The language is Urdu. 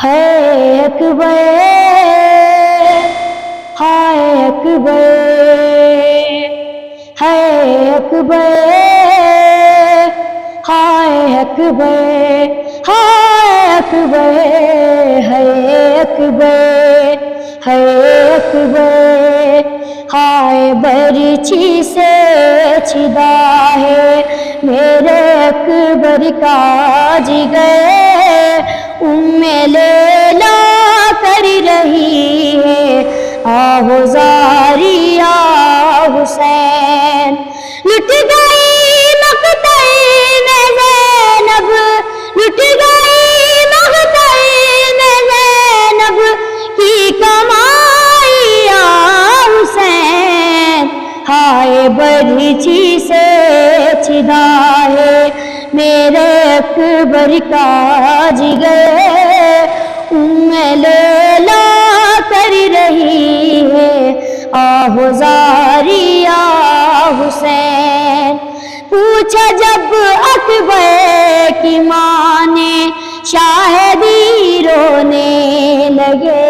ہے اکبر ہائے اکبر ہے اکبر ہائے اکبر ہائے اکبر ہے اکبر ہے اکبر ہائے برچی سے چھدا ہے میرے اکبر کا جگر لیلا کر رہی ہے آہو زاری آ حسین لٹ گئی مقتل میں زینب لٹ گئی مقتل میں زینب کی کمائی آ حسین ہائے برچی سے چھدا ہے میرے اکبر کا جگر لیلا کر رہی ہے آہو زاری آ حسین پوچھا جب اکبر کی ماں نے شاہدی رونے لگے